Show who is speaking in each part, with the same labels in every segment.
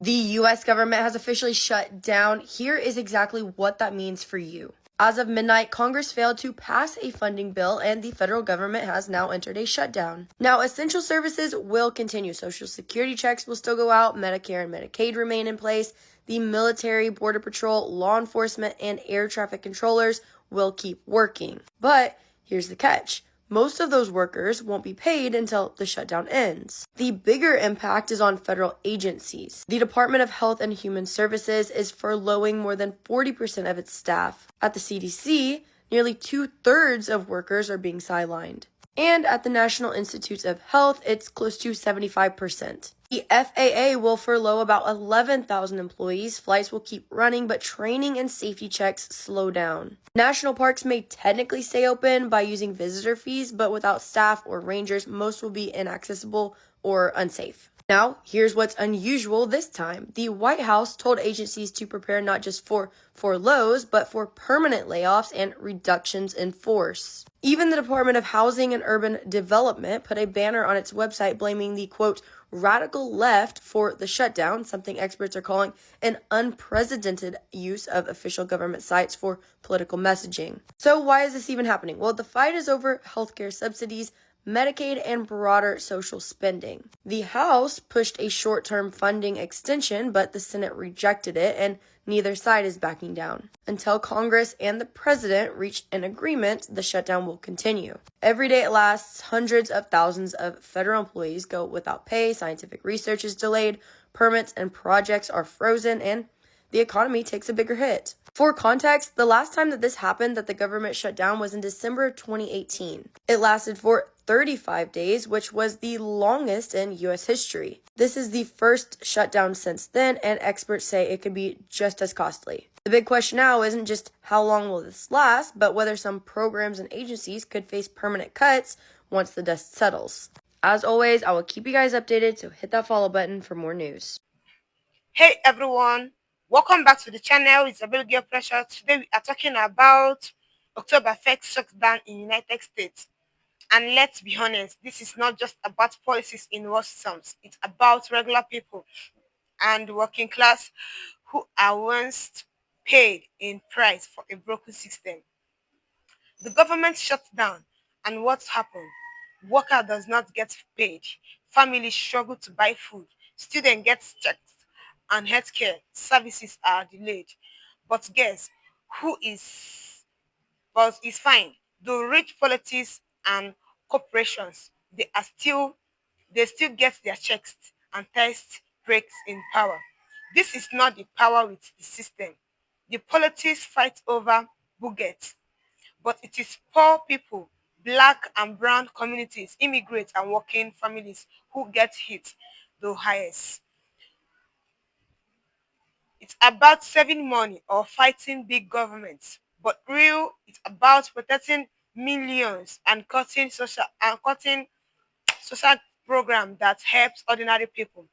Speaker 1: The US government has officially shut down. Here is exactly what that means for you. As of midnight, Congress failed to pass a funding bill, and the federal government has now entered a shutdown. Now, essential services will continue. Social Security checks will still go out. Medicare and Medicaid remain in place. The military, Border Patrol, law enforcement, and air traffic controllers will keep working. But here's the catch. Most of those workers won't be paid until the shutdown ends. The bigger impact is on federal agencies. The Department of Health and Human Services is furloughing more than 40% of its staff. At the CDC, nearly 2/3 of workers are being sidelined. And at the National Institutes of Health, it's close to 75%. The FAA will furlough about 11,000 employees. Flights will keep running, but training and safety checks slow down. National parks may technically stay open by using visitor fees, but without staff or rangers, most will be inaccessible or unsafe. Now, here's what's unusual this time. The White House told agencies to prepare not just for furloughs, but for permanent layoffs and reductions in force. Even the Department of Housing and Urban Development put a banner on its website blaming the, quote, radical left for the shutdown, something experts are calling an unprecedented use of official government sites for political messaging. So why is this even happening? Well, the fight is over healthcare subsidies, Medicaid, and broader social spending. The House pushed a short-term funding extension, but the Senate rejected it, and neither side is backing down. Until Congress and the president reach an agreement, the shutdown will continue. Every day it lasts, hundreds of thousands of federal employees go without pay, scientific research is delayed, permits and projects are frozen, and the economy takes a bigger hit. For context, the last time that this happened, that the government shut down, was in December 2018. It lasted for 35 days, which was the longest in U.S. history. This is the first shutdown since then, and experts say it could be just as costly. The big question now isn't just how long will this last, but whether some programs and agencies could face permanent cuts once the dust settles. As always, I will keep you guys updated, so hit that follow button for more news.
Speaker 2: Hey everyone, welcome back to the channel. It's Abigail Pressure. Today we are talking about Oktoberfest shutdown in United States. And let's be honest, this is not just about policies in Washington. It's about regular people and working class who are once paid in price for a broken system. The government shut down, and what's happened? Worker does not get paid. Families struggle to buy food. Student gets checked, and healthcare services are delayed. But guess who is fine? The rich politics and corporations, they still get their checks and test breaks in power. This is not the power with the system. The politics fight over budgets, but it is poor people, black and brown communities, immigrants and working families who get hit the highest. It's about saving money or fighting big governments, but it's about protecting millions and cutting social program that helps ordinary people.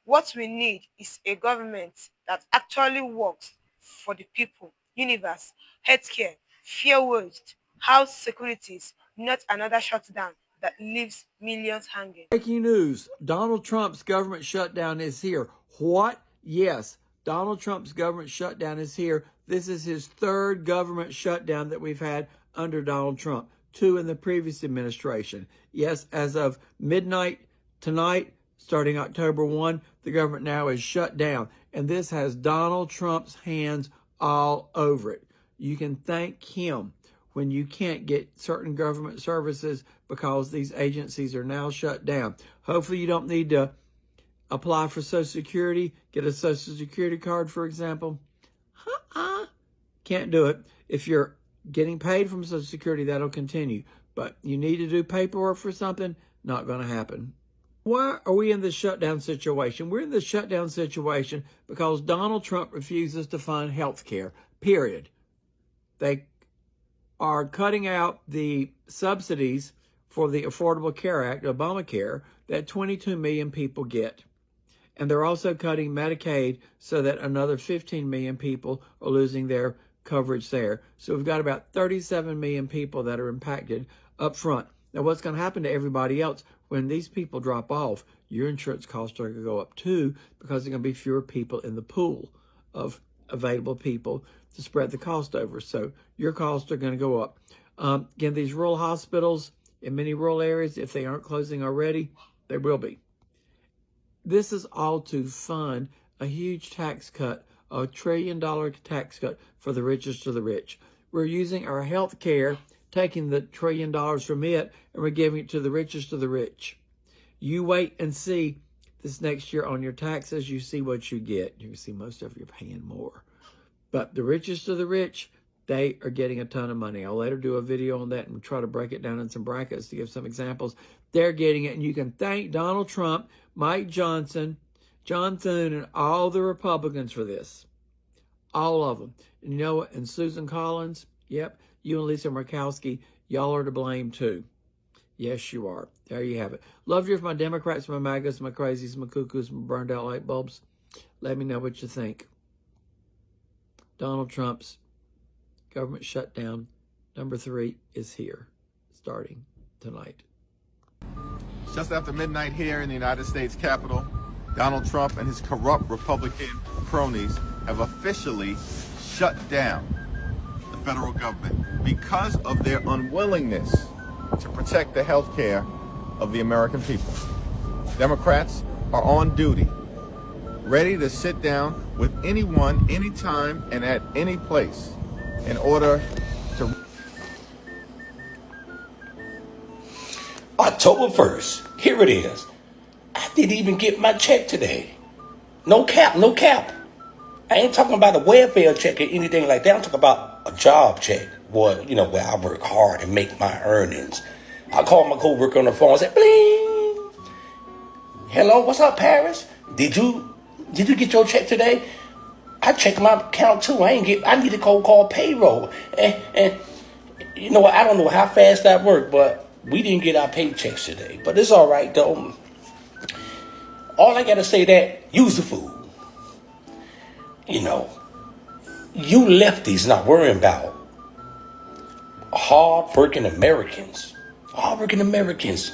Speaker 2: What we need is a government that actually works for the people. Universe, healthcare, fair wage, house securities, not another shutdown that leaves millions hanging.
Speaker 3: Breaking news, Donald Trump's government shutdown is here. What? Yes, Donald Trump's government shutdown is here. This is his third government shutdown that we've had under Donald Trump, 2 in the previous administration. Yes, as of midnight tonight, starting October 1, the government now is shut down. And this has Donald Trump's hands all over it. You can thank him when you can't get certain government services because these agencies are now shut down. Hopefully you don't need to apply for Social Security, get a Social Security card, for example. Can't do it. If you're getting paid from Social Security, that'll continue. But you need to do paperwork for something, not going to happen. Why are we in this shutdown situation? We're in this shutdown situation because Donald Trump refuses to fund health care, period. They are cutting out the subsidies for the Affordable Care Act, Obamacare, that 22 million people get. And they're also cutting Medicaid so that another 15 million people are losing their coverage there. So we've got about 37 million people that are impacted up front. Now, what's going to happen to everybody else when these people drop off? your insurance costs are going to go up too, because there are going to be fewer people in the pool of available people to spread the cost over. So your costs are going to go up. Again, these rural hospitals in many rural areas, if they aren't closing already, they will be. This is all to fund a huge tax cut, a $1 trillion tax cut for the richest of the rich. We're using our health care, taking the $1 trillion from it, and we're giving it to the richest of the rich. You wait and see this next year on your taxes, you see what you get. You can see most of you paying more. But the richest of the rich, they are getting a ton of money. I'll later do a video on that and try to break it down in some brackets to give some examples. They're getting it, and you can thank Donald Trump, Mike Johnson, John Thune, and all the Republicans for this. All of them. And you know what? And Susan Collins, yep, you and Lisa Murkowski, y'all are to blame too. Yes, you are. There you have it. Love you for my Democrats, my MAGAs, my crazies, my cuckoos, my burned out light bulbs. Let me know what you think. Donald Trump's government shutdown number 3 is here, starting tonight.
Speaker 4: Just after midnight here in the United States Capitol, Donald Trump and his corrupt Republican cronies have officially shut down the federal government because of their unwillingness to protect the health care of the American people. Democrats are on duty, ready to sit down with anyone, anytime, and at any place in order to...
Speaker 5: October 1st, here it is. I didn't even get my check today. No cap, no cap. I ain't talking about a welfare check or anything like that. I'm talking about a job check. Well, you know, where I work hard and make my earnings. I call my co-worker on the phone and say, bling. Hello, what's up, Paris? Did you get your check today? I checked my account too. I need to call payroll. And you know what? I don't know how fast that worked, but we didn't get our paychecks today. But it's all right, though. All I got to say that, use the food. You know, you lefties not worrying about hard-working Americans. Hard-working Americans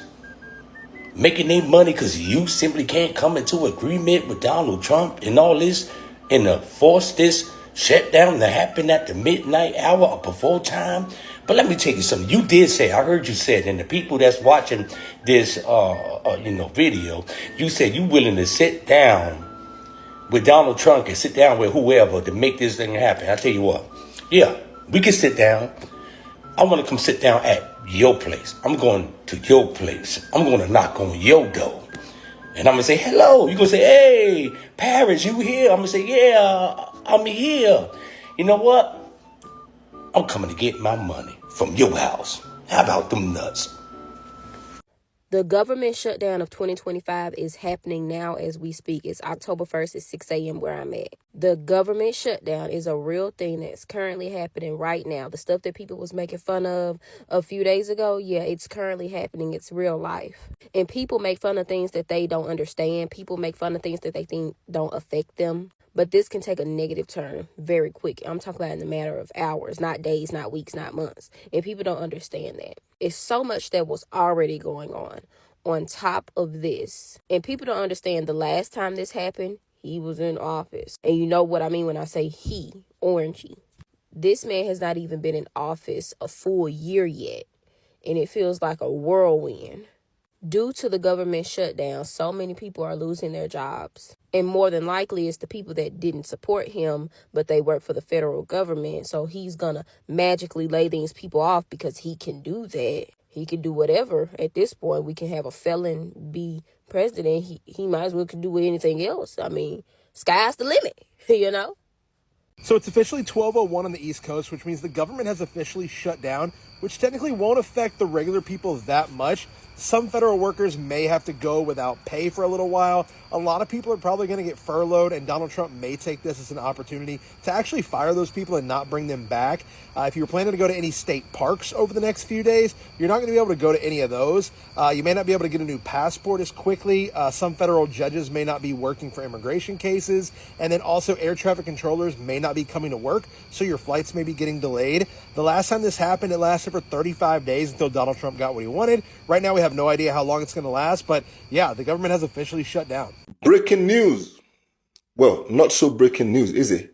Speaker 5: making their money because you simply can't come into agreement with Donald Trump and all this and to force this shutdown to happen at the midnight hour or before time. But let me tell you something. You did say, I heard you said, and the people that's watching this, video, you said you willing to sit down with Donald Trump and sit down with whoever to make this thing happen. I tell you what, yeah, we can sit down. I want to come sit down at your place. I'm going to your place. I'm going to knock on your door. And I'm going to say, hello. You're going to say, hey, Paris, you here? I'm going to say, yeah, I'm here. You know what? I'm coming to get my money from your house. How about them nuts?
Speaker 6: The government shutdown of 2025 is happening now as we speak. It's October 1st at 6 a.m. where I'm at. The government shutdown is a real thing that's currently happening right now. The stuff that people was making fun of a few days ago, yeah, it's currently happening. It's real life. And people make fun of things that they don't understand. People make fun of things that they think don't affect them. But this can take a negative turn very quick. I'm talking about in the matter of hours, not days, not weeks, not months. And people don't understand that. It's so much that was already going on top of this. And people don't understand the last time this happened, he was in office. And you know what I mean when I say he, orangey. This man has not even been in office a full year yet. And it feels like a whirlwind. Due to the government shutdown, so many people are losing their jobs. And more than likely, it's the people that didn't support him, but they work for the federal government. So he's going to magically lay these people off because he can do that. He can do whatever. At this point, we can have a felon be president. He might as well can do anything else. I mean, sky's the limit, you know?
Speaker 7: So it's officially 12:01 on the East Coast, which means the government has officially shut down, which technically won't affect the regular people that much. Some federal workers may have to go without pay for a little while. A lot of people are probably going to get furloughed, and Donald Trump may take this as an opportunity to actually fire those people and not bring them back. If you're planning to go to any state parks over the next few days, you're not going to be able to go to any of those. You may not be able to get a new passport as quickly. Some federal judges may not be working for immigration cases. And then also air traffic controllers may not be coming to work, so your flights may be getting delayed. The last time this happened, it lasted lasted for 35 days until Donald Trump got what he wanted. Right now, we have no idea how long it's going to last, but yeah, the government has officially shut down.
Speaker 8: Breaking news. Well, not so breaking news, is it?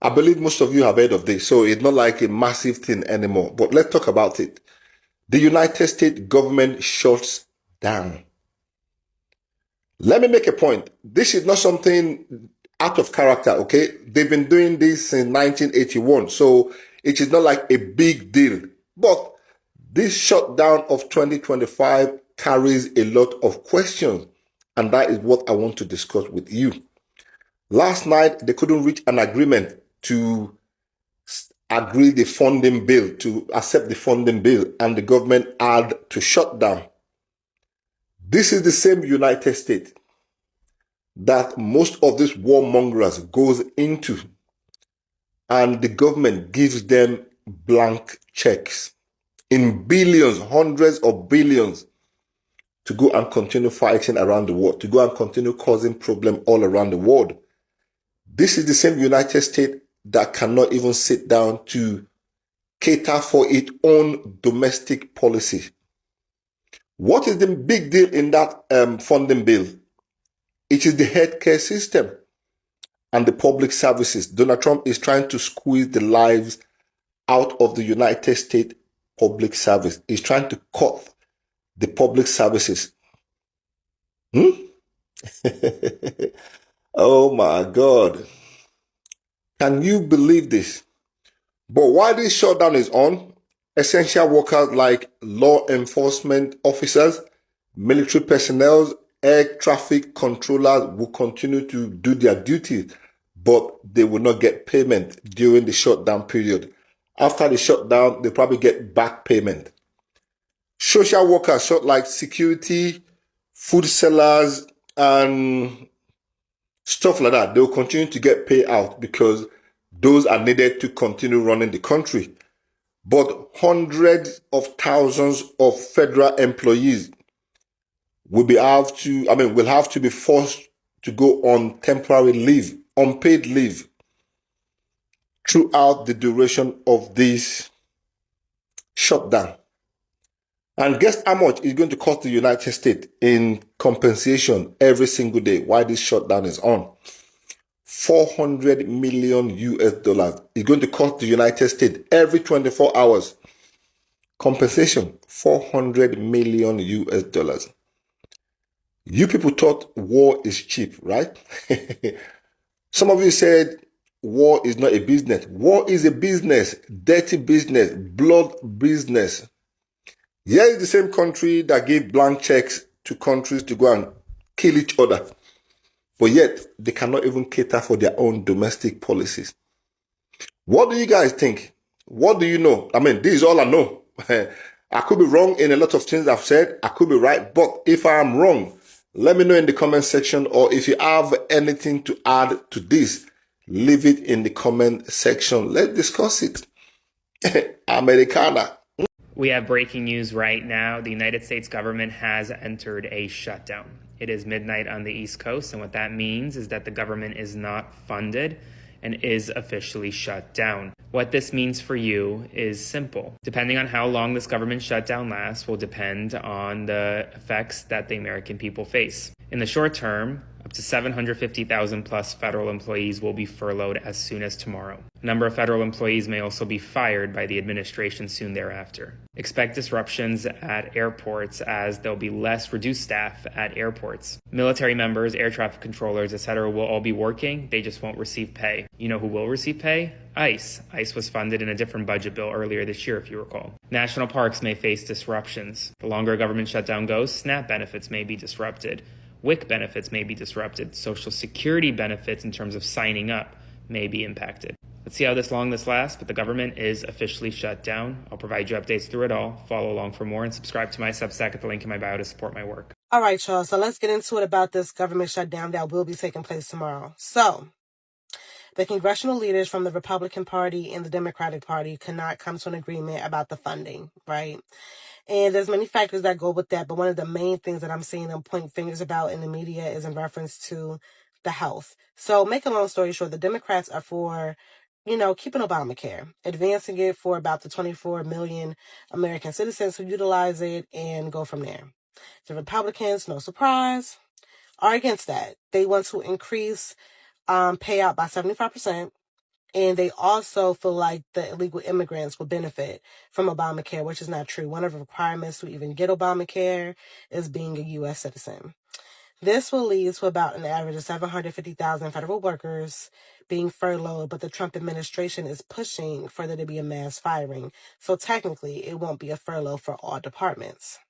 Speaker 8: I believe most of you have heard of this, so it's not like a massive thing anymore. But let's talk about it. The United States government shuts down. Let me make a point. This is not something out of character, okay? They've been doing this since 1981, so it is not like a big deal. But this shutdown of 2025 carries a lot of questions, and that is what I want to discuss with you. Last night, they couldn't reach an agreement to agree the funding bill, to accept the funding bill, and the government had to shut down. This is the same United States that most of these warmongers goes into, and the government gives them blank checks in billions, hundreds of billions, to go and continue fighting around the world, to go and continue causing problems all around the world. This is the same United States that cannot even sit down to cater for its own domestic policy. What is the big deal in that funding bill? It is the healthcare system and the public services. Donald Trump is trying to squeeze the lives out of the United States public service. He's trying to cut the public services. Oh my God. Can you believe this? But while this shutdown is on, essential workers like law enforcement officers, military personnel, air traffic controllers will continue to do their duties, but they will not get payment during the shutdown period. After the shutdown, they probably get back payment. Social workers, such like security, food sellers, and stuff like that, they will continue to get paid out because those are needed to continue running the country. But hundreds of thousands of federal employees will have to be forced to go on temporary leave, unpaid leave, throughout the duration of this shutdown. And guess how much it's going to cost the United States in compensation every single day while this shutdown is on? 400 million US dollars is going to cost the United States every 24 hours. Compensation, 400 million US dollars. You people thought war is cheap, right? Some of you said war is not a business. War is a business, dirty business, blood business. Here is the same country that gave blank checks to countries to go and kill each other. But yet, they cannot even cater for their own domestic policies. What do you guys think? What do you know? I mean, this is all I know. I could be wrong in a lot of things I've said. I could be right. But if I am wrong, let me know in the comment section. Or if you have anything to add to this, leave it in the comment section. Let's discuss it. Americana.
Speaker 9: We have breaking news right now. The United States government has entered a shutdown. It is midnight on the East Coast, and what that means is that the government is not funded and is officially shut down. What this means for you is simple. Depending on how long this government shutdown lasts will depend on the effects that the American people face. In the short term, up to 750,000 plus federal employees will be furloughed as soon as tomorrow. A number of federal employees may also be fired by the administration soon thereafter. Expect disruptions at airports as there'll be less reduced staff at airports. Military members, air traffic controllers, etc. will all be working, they just won't receive pay. You know who will receive pay? ICE. ICE was funded in a different budget bill earlier this year, if you recall. National parks may face disruptions. The longer a government shutdown goes, SNAP benefits may be disrupted. WIC benefits may be disrupted. Social Security benefits in terms of signing up may be impacted. Let's see how long this lasts, but the government is officially shut down. I'll provide you updates through it all. Follow along for more and subscribe to my Substack at the link in my bio to support my work.
Speaker 10: All right, y'all. So let's get into it about this government shutdown that will be taking place tomorrow. So the congressional leaders from the Republican Party and the Democratic Party cannot come to an agreement about the funding, right? And there's many factors that go with that, but one of the main things that I'm seeing them point fingers about in the media is in reference to the health. So make a long story short, the Democrats are for keeping Obamacare, advancing it for about the 24 million American citizens who utilize it, and go from there. The Republicans, no surprise, are against that. They want to increase payout by 75%. And they also feel like the illegal immigrants will benefit from Obamacare, which is not true. One of the requirements to even get Obamacare is being a U.S. citizen. This will lead to about an average of 750,000 federal workers being furloughed, but the Trump administration is pushing for there to be a mass firing. So technically, it won't be a furlough for all departments.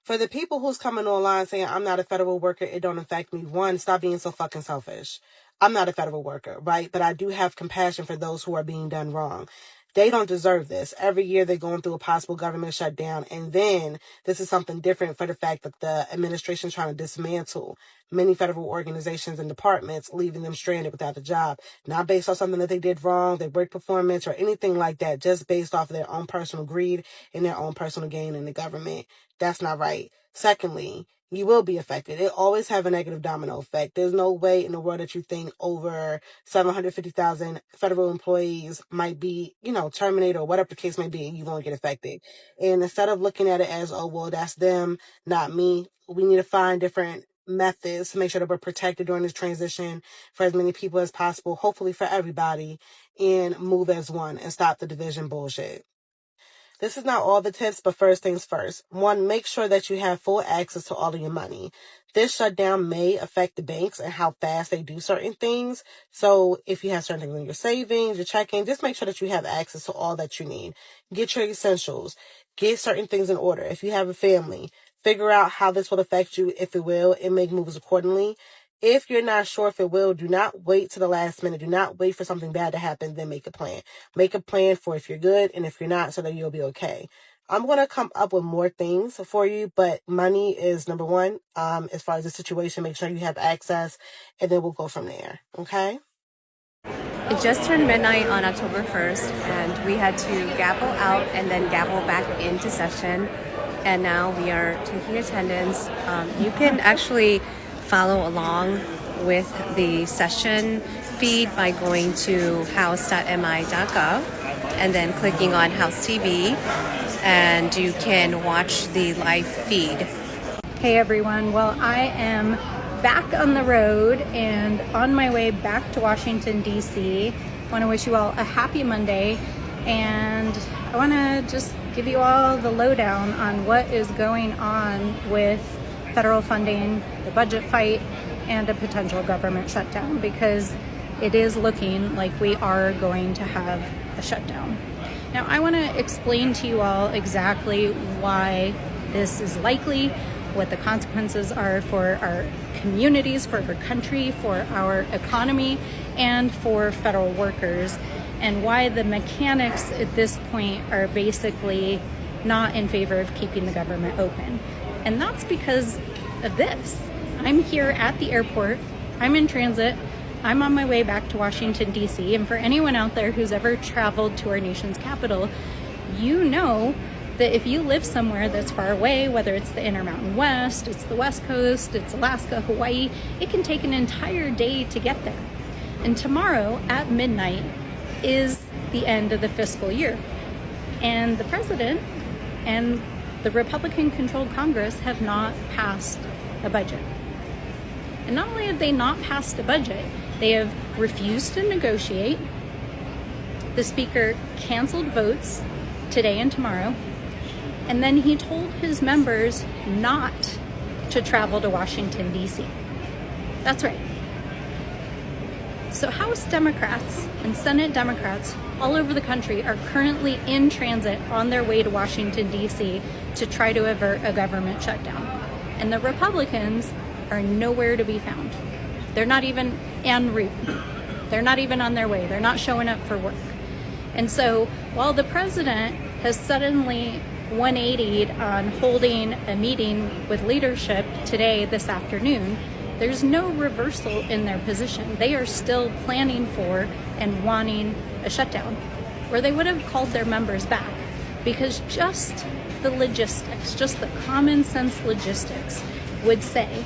Speaker 10: For the people who's coming online saying, I'm not a federal worker, it don't affect me. One, stop being so fucking selfish. I'm not a federal worker, right? But I do have compassion for those who are being done wrong. They don't deserve this. Every year they're going through a possible government shutdown. And then this is something different for the fact that the administration is trying to dismantle many federal organizations and departments, leaving them stranded without a job. Not based on something that they did wrong, their work performance, or anything like that. Just based off of their own personal greed and their own personal gain in the government. That's not right. Secondly, you will be affected. It always have a negative domino effect. There's no way in the world that you think over 750,000 federal employees might be, terminated or whatever the case may be, and you won't get affected. And instead of looking at it as, oh, well, that's them, not me, we need to find different methods to make sure that we're protected during this transition for as many people as possible, hopefully for everybody, and move as one and stop the division bullshit. This is not all the tips, but first things first. One, make sure that you have full access to all of your money. This shutdown may affect the banks and how fast they do certain things. So if you have certain things in your savings, your checking, just make sure that you have access to all that you need. Get your essentials. Get certain things in order. If you have a family, figure out how this will affect you, if it will, and make moves accordingly. If you're not sure if it will, do not wait to the last minute. Do not wait for something bad to happen, then make a plan. Make a plan for if you're good and if you're not, so that you'll be okay. I'm going to come up with more things for you, but money is number one. As far as the situation, make sure you have access, and then we'll go from there. Okay?
Speaker 11: It just turned midnight on October 1st, and we had to gavel out and then gavel back into session. And now we are taking attendance. You can actually follow along with the session feed by going to house.mi.gov and then clicking on House TV, and you can watch the live feed.
Speaker 12: Hey everyone, well, I am back on the road and on my way back to Washington, D.C. I want to wish you all a happy Monday, and I want to just give you all the lowdown on what is going on with federal funding, the budget fight, and a potential government shutdown, because it is looking like we are going to have a shutdown. Now, I want to explain to you all exactly why this is likely, what the consequences are for our communities, for our country, for our economy, and for federal workers, and why the mechanics at this point are basically not in favor of keeping the government open. And that's because of this. I'm here at the airport. I'm in transit. I'm on my way back to Washington, D.C. And for anyone out there who's ever traveled to our nation's capital, you know that if you live somewhere that's far away, whether it's the Intermountain West, it's the West Coast, it's Alaska, Hawaii, it can take an entire day to get there. And tomorrow at midnight is the end of the fiscal year. And the president and the Republican-controlled Congress have not passed a budget. And not only have they not passed a budget, they have refused to negotiate. The speaker canceled votes today and tomorrow. And then he told his members not to travel to Washington, D.C. That's right. So House Democrats and Senate Democrats all over the country are currently in transit on their way to Washington, D.C. to try to avert a government shutdown. And the Republicans are nowhere to be found. They're not even en route. They're not even on their way. They're not showing up for work. And so while the president has suddenly 180'd on holding a meeting with leadership today, this afternoon, there's no reversal in their position. They are still planning for and wanting a shutdown, where they would have called their members back, because just the logistics, just the common sense logistics would say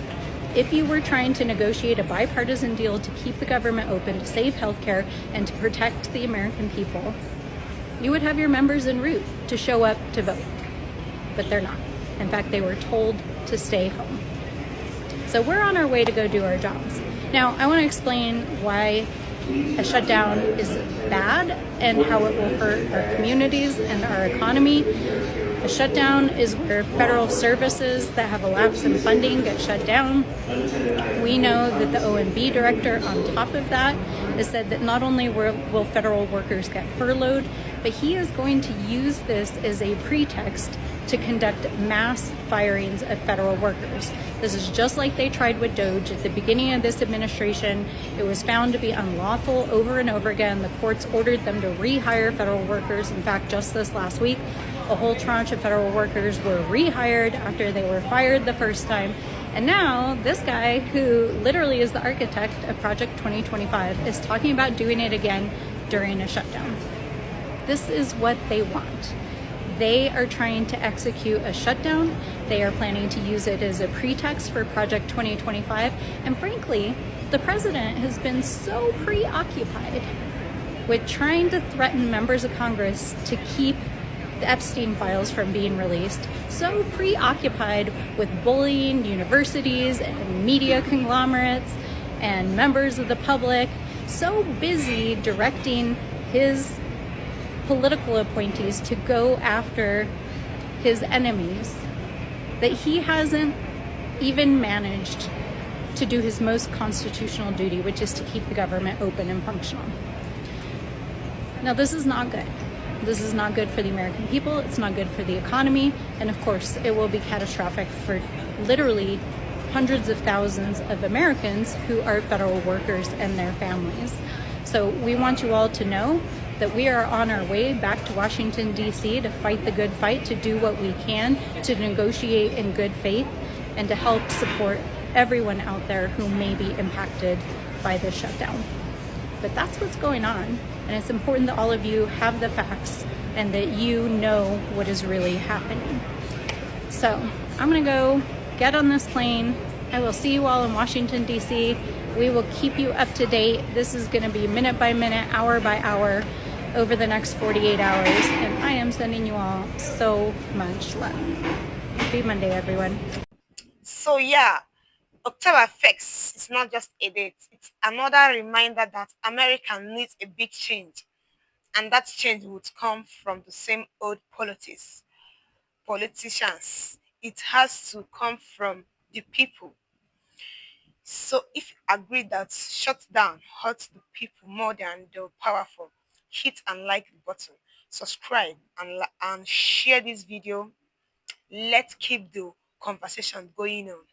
Speaker 12: If you were trying to negotiate a bipartisan deal to keep the government open, to save healthcare, and to protect the American people, you would have your members en route to show up to vote. But they're not. In fact, they were told to stay home. So we're on our way to go do our jobs. Now, I want to explain why a shutdown is bad and how it will hurt our communities and our economy. A shutdown is where federal services that have a lapse in funding get shut down. We know that the OMB director on top of that has said that not only will federal workers get furloughed, but he is going to use this as a pretext to conduct mass firings of federal workers. This is just like they tried with DOGE. At the beginning of this administration, it was found to be unlawful over and over again. The courts ordered them to rehire federal workers. In fact, just this last week, a whole tranche of federal workers were rehired after they were fired the first time. And now this guy, who literally is the architect of Project 2025, is talking about doing it again during a shutdown. This is what they want. They are trying to execute a shutdown. They are planning to use it as a pretext for Project 2025. And frankly, the president has been so preoccupied with trying to threaten members of Congress to keep the Epstein files from being released, so preoccupied with bullying universities and media conglomerates and members of the public, so busy directing his political appointees to go after his enemies, that he hasn't even managed to do his most constitutional duty, which is to keep the government open and functional. Now, this is not good. This is not good for the American people. It's not good for the economy. And of course, it will be catastrophic for literally hundreds of thousands of Americans who are federal workers and their families. So we want you all to know that we are on our way back to Washington, D.C. to fight the good fight, to do what we can, to negotiate in good faith, and to help support everyone out there who may be impacted by this shutdown. But that's what's going on, and it's important that all of you have the facts and that you know what is really happening. So I'm gonna go get on this plane. I will see you all in Washington, D.C. We will keep you up to date. This is gonna be minute by minute, hour by hour, over the next 48 hours, and I am sending you all so much love. Happy Monday, everyone.
Speaker 2: So yeah, October 1st is not just a date, it's another reminder that America needs a big change, and that change would come from the same old politicians. It has to come from the people. So if you agree that shutdown hurts the people more than the powerful, hit and like the button, subscribe, and share this video. Let's keep the conversation going on.